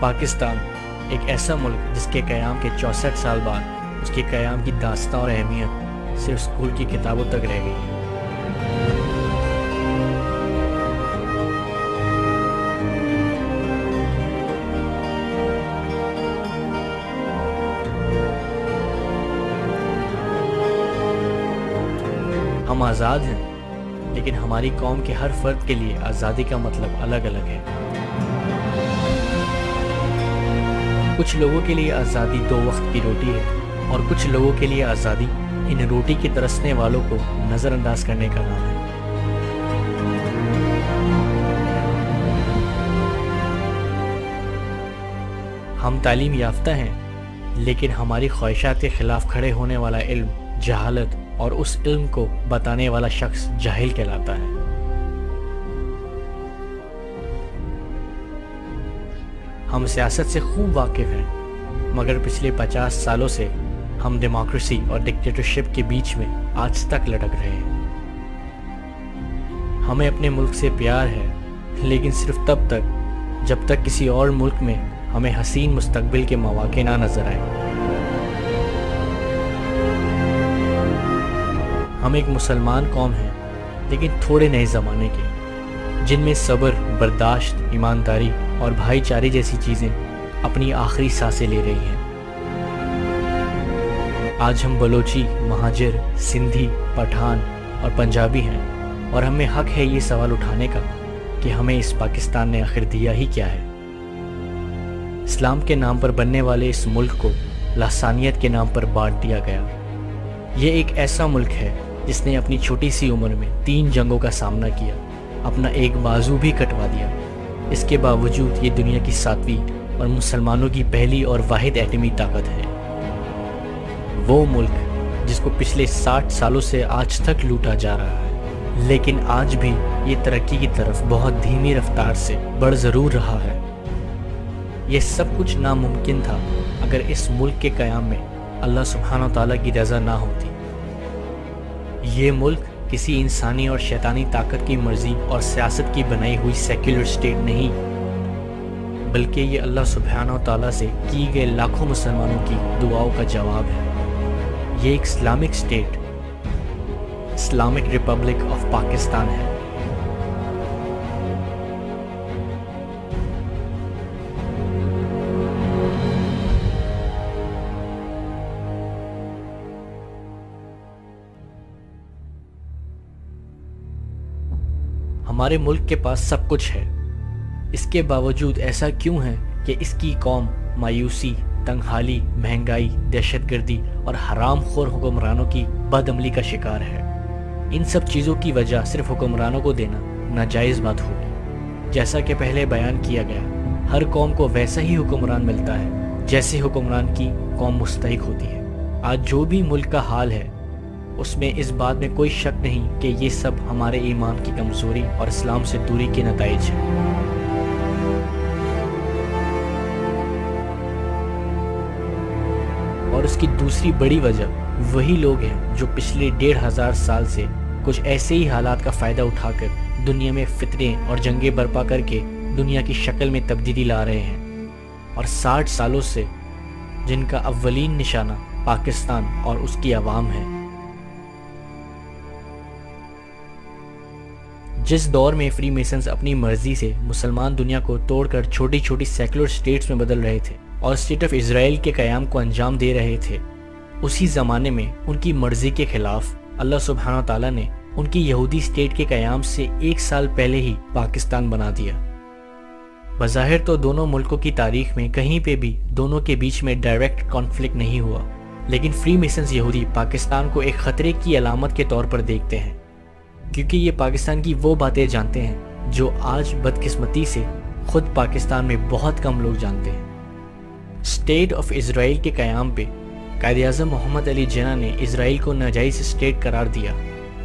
پاکستان ایک ایسا ملک جس کے قیام کے 64 سال بعد اس کے قیام کی داستان اور اہمیت صرف اسکول کی کتابوں تک رہ گئی ہے۔ ہم آزاد ہیں، لیکن ہماری قوم کے ہر فرد کے لیے آزادی کا مطلب الگ الگ ہے۔ کچھ لوگوں کے لیے آزادی 2 وقت کی روٹی ہے، اور کچھ لوگوں کے لیے آزادی ان روٹی کی ترسنے والوں کو نظر انداز کرنے کا نام ہے۔ ہم تعلیم یافتہ ہیں، لیکن ہماری خواہشات کے خلاف کھڑے ہونے والا علم جہالت اور اس علم کو بتانے والا شخص جاہل کہلاتا ہے۔ ہم سیاست سے خوب واقف ہیں، مگر پچھلے 50 سالوں سے ہم ڈیموکریسی اور ڈکٹیٹرشپ کے بیچ میں آج تک لٹک رہے ہیں۔ ہمیں اپنے ملک سے پیار ہے، لیکن صرف تب تک جب تک کسی اور ملک میں ہمیں حسین مستقبل کے مواقع نہ نظر آئے۔ ہم ایک مسلمان قوم ہیں، لیکن تھوڑے نئے زمانے کے، جن میں صبر، برداشت، ایمانداری اور بھائی چارے جیسی چیزیں اپنی آخری سانسیں لے رہی ہیں۔ آج ہم بلوچی، مہاجر، سندھی، پٹھان اور پنجابی ہیں، اور ہمیں حق ہے یہ سوال اٹھانے کا کہ ہمیں اس پاکستان نے آخر دیا ہی کیا ہے۔ اسلام کے نام پر بننے والے اس ملک کو لسانیت کے نام پر بانٹ دیا گیا۔ یہ ایک ایسا ملک ہے جس نے اپنی چھوٹی سی عمر میں 3 جنگوں کا سامنا کیا، اپنا ایک بازو بھی کٹوا دیا۔ اس کے باوجود یہ دنیا کی 7ویں اور مسلمانوں کی پہلی اور واحد ایٹمی طاقت ہے۔ وہ ملک جس کو پچھلے 60 سالوں سے آج تک لوٹا جا رہا ہے، لیکن آج بھی یہ ترقی کی طرف بہت دھیمی رفتار سے بڑھ ضرور رہا ہے۔ یہ سب کچھ ناممکن تھا اگر اس ملک کے قیام میں اللہ سبحانہ تعالیٰ کی رضا نہ ہوتی۔ یہ ملک کسی انسانی اور شیطانی طاقت کی مرضی اور سیاست کی بنائی ہوئی سیکولر اسٹیٹ نہیں، بلکہ یہ اللہ سبحانہ تعالیٰ سے کی گئے لاکھوں مسلمانوں کی دعاؤں کا جواب ہے۔ یہ ایک Islamic state, Islamic republic of Pakistan ہے۔ ہمارے ملک کے پاس سب کچھ ہے، اس کے باوجود ایسا کیوں ہے کہ اس کی قوم مایوسی، تنگحالی، مہنگائی، دہشت گردی اور حرام خور حکمرانوں کی بد عملی کا شکار ہے؟ ان سب چیزوں کی وجہ صرف حکمرانوں کو دینا ناجائز بات ہوگی۔ جیسا کہ پہلے بیان کیا گیا، ہر قوم کو ویسا ہی حکمران ملتا ہے جیسے حکمران کی قوم مستحق ہوتی ہے۔ آج جو بھی ملک کا حال ہے، اس میں اس بات میں کوئی شک نہیں کہ یہ سب ہمارے ایمان کی کمزوری اور اسلام سے دوری کے نتائج ہیں۔ اور اس کی دوسری بڑی وجہ وہی لوگ ہیں جو پچھلے 1500 سال سے کچھ ایسے ہی حالات کا فائدہ اٹھا کر دنیا میں فتنے اور جنگیں برپا کر کے دنیا کی شکل میں تبدیلی لا رہے ہیں، اور 60 سالوں سے جن کا اولین نشانہ پاکستان اور اس کی عوام ہے۔ جس دور میں فری میسنز اپنی مرضی سے مسلمان دنیا کو توڑ کر چھوٹی چھوٹی سیکولر سٹیٹس میں بدل رہے تھے اور اسٹیٹ آف اسرائیل کے قیام کو انجام دے رہے تھے، اسی زمانے میں ان کی مرضی کے خلاف اللہ سبحانہ تعالیٰ نے ان کی یہودی اسٹیٹ کے قیام سے 1 سال پہلے ہی پاکستان بنا دیا۔ بظاہر تو دونوں ملکوں کی تاریخ میں کہیں پہ بھی دونوں کے بیچ میں ڈائریکٹ کانفلکٹ نہیں ہوا، لیکن فری میسنز یہودی پاکستان کو ایک خطرے کی علامت کے طور پر دیکھتے ہیں، کیونکہ یہ پاکستان کی وہ باتیں جانتے ہیں جو آج بدقسمتی سے خود پاکستان میں بہت کم لوگ جانتے ہیں۔ اسٹیٹ آف اسرائیل کے قیام پہ قائد اعظم محمد علی جناح نے اسرائیل کو ناجائز اسٹیٹ قرار دیا،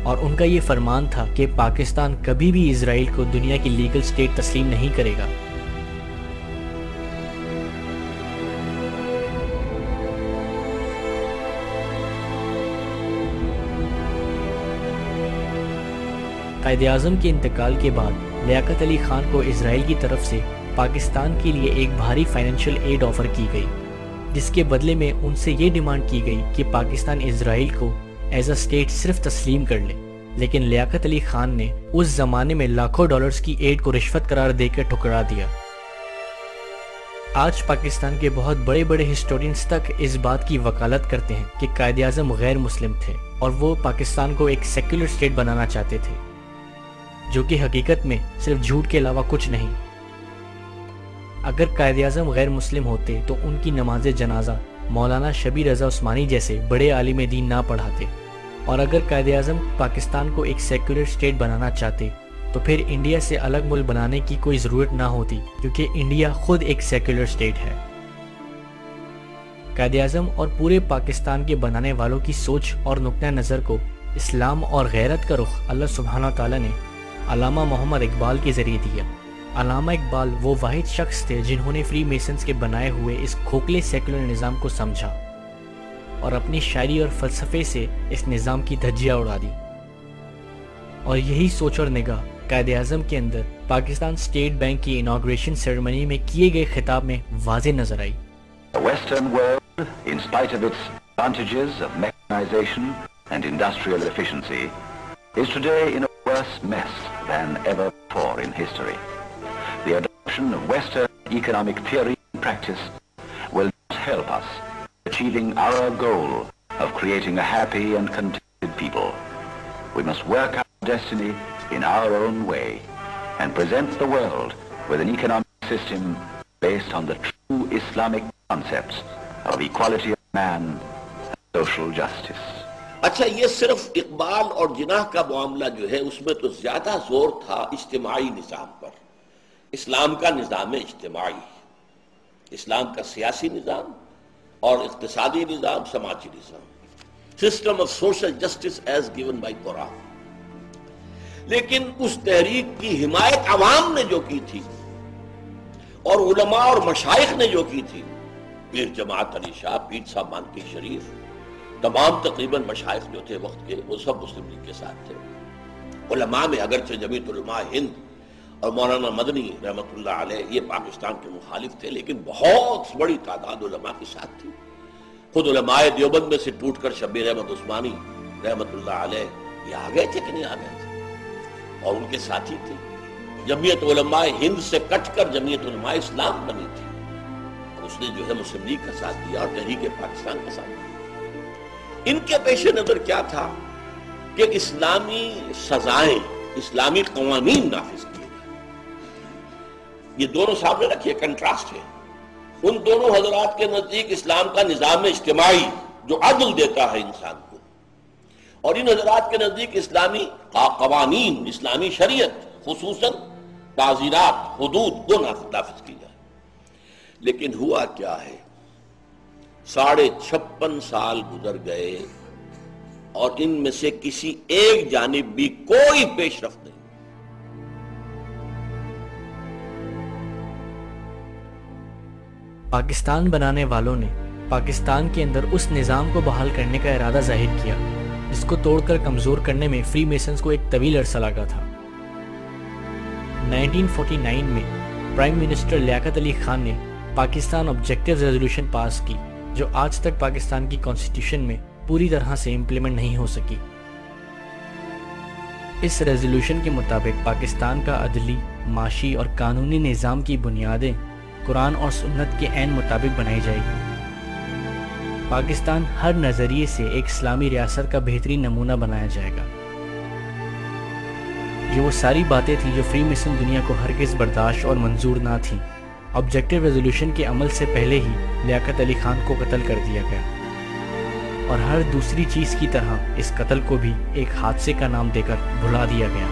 اور ان کا یہ فرمان تھا کہ پاکستان کبھی بھی اسرائیل کو دنیا کی لیگل اسٹیٹ تسلیم نہیں کرے گا۔ قائد اعظم کے انتقال کے بعد لیاقت علی خان کو اسرائیل کی طرف سے پاکستان کے لیے ایک بھاری فائنینشیل ایڈ آفر کی گئی، جس کے بدلے میں ان سے یہ ڈیمانڈ کی گئی کہ پاکستان اسرائیل کو ایز اے اسٹیٹ صرف تسلیم کر لے، لیکن لیاقت علی خان نے اس زمانے میں لاکھوں ڈالرز کی ایڈ کو رشوت قرار دے کر ٹھکرا دیا۔ آج پاکستان کے بہت بڑے بڑے ہسٹورینز تک اس بات کی وکالت کرتے ہیں کہ قائد اعظم غیر مسلم تھے اور وہ پاکستان کو ایک سیکولر اسٹیٹ بنانا چاہتے تھے، جو کہ حقیقت میں صرف جھوٹ کے علاوہ کچھ نہیں۔ اگر قائد اعظم غیر مسلم ہوتے تو ان کی نماز جنازہ مولانا شبیر رضا عثمانی جیسے بڑے عالم دین نہ پڑھاتے، اور اگر قائد اعظم پاکستان کو ایک سیکولر اسٹیٹ بنانا چاہتے تو پھر انڈیا سے الگ ملک بنانے کی کوئی ضرورت نہ ہوتی، کیونکہ انڈیا خود ایک سیکولر اسٹیٹ ہے۔ قائد اعظم اور پورے پاکستان کے بنانے والوں کی سوچ اور نقطہ نظر کو اسلام اور غیرت کا رخ اللہ سبحانہ تعالیٰ نے علامہ محمد اقبال کے ذریعے دیا۔ علامہ اقبال وہ واحد شخص تھے جنہوں نے فری میسنز کے بنائے ہوئے اس کھوکھلے سیکولر نظام کو سمجھا اور اپنی شاعری اور فلسفے سے اس نظام کی دھجیاں اڑا دی، اور یہی سوچ اور نگاہ قائد اعظم کے اندر پاکستان اسٹیٹ بینک کی اناگریشن سیریمنی میں کیے گئے خطاب میں واضح نظر آئی۔ The Western world, in spite of its advantages of mechanization and industrial efficiency, is today in a worse mess than ever before in history. The adoption of Western economic theory and practice will not help us achieving our goal of creating a happy and contented people. We must work our destiny in our own way and present the world with an economic system based on the true Islamic concepts of equality of man and social justice. اچھا، یہ صرف اقبال اور جناح کا معاملہ جو ہے اس میں تو زیادہ زور تھا اجتماعی نظام پر۔ اسلام کا نظام اجتماعی، اسلام کا سیاسی نظام اور اقتصادی نظام، سماجی نظام، system of social justice as given by قرآن۔ لیکن اس تحریک کی حمایت عوام نے جو کی تھی اور علماء اور مشائخ نے جو کی تھی، پیر جماعت علی شاہ، پیر صاحب مانکی شریف، تمام تقریباً مشائخ جو تھے وقت کے، وہ سب مسلم لیگ کے ساتھ تھے۔ علماء میں اگرچہ جمعیت علماء ہند اور مولانا مدنی رحمۃ اللہ علیہ یہ پاکستان کے مخالف تھے، لیکن بہت بڑی تعداد علماء کے ساتھ تھی۔ خود علماء دیوبند میں سے ٹوٹ کر شبیر احمد عثمانی رحمۃ اللہ علیہ یہ آ گئے تھے کہ نہیں آ گئے تھے، اور ان کے ساتھی تھے۔ جمعیت علماء ہند سے کٹ کر جمعیت علماء اسلام بنی تھی، اور اس نے جو ہے مسلم لیگ کا ساتھ دیا اور تحریک پاکستان کا ساتھ دیا۔ ان کے پیش نظر کیا تھا کہ اسلامی سزائیں، اسلامی قوانین نافذ کیے جائیں۔ یہ دونوں سامنے رکھیے، کنٹراسٹ ہے۔ ان دونوں حضرات کے نزدیک اسلام کا نظام اجتماعی جو عدل دیتا ہے انسان کو، اور ان حضرات کے نزدیک اسلامی قوانین، اسلامی شریعت، خصوصاً تعزیرات، حدود کو نافذ کی جائے۔ لیکن ہوا کیا ہے، 56.5 سال گزر گئے اور ان میں سے کسی ایک جانب بھی کوئی پیش رفت نہیں۔ پاکستان بنانے والوں نے پاکستان کے اندر اس نظام کو بحال کرنے کا ارادہ ظاہر کیا جس کو توڑ کر کمزور کرنے میں فری میسنز کو ایک طویل عرصہ لگا تھا۔ 1949 میں پرائم منسٹر لیاقت علی خان نے پاکستان آبجیکٹیو ریزولوشن پاس کی، جو آج تک پاکستان کی کانسٹیٹیوشن میں پوری طرح سے امپلیمنٹ نہیں ہو سکی۔ اس ریزولوشن کے مطابق پاکستان کا عدلی، معاشی اور قانونی نظام کی بنیادیں قرآن اور سنت کے عین مطابق بنائی جائے گی۔ پاکستان ہر نظریے سے ایک اسلامی ریاست کا بہترین نمونہ بنایا جائے گا۔ یہ وہ ساری باتیں تھیں جو فری میسن دنیا کو ہرگز برداشت اور منظور نہ تھیں۔ آبجیکٹیو ریزولوشن کے عمل سے پہلے ہی لیاقت علی خان کو قتل کر دیا گیا، اور ہر دوسری چیز کی طرح اس قتل کو بھی ایک حادثے کا نام دے کر بھلا دیا گیا۔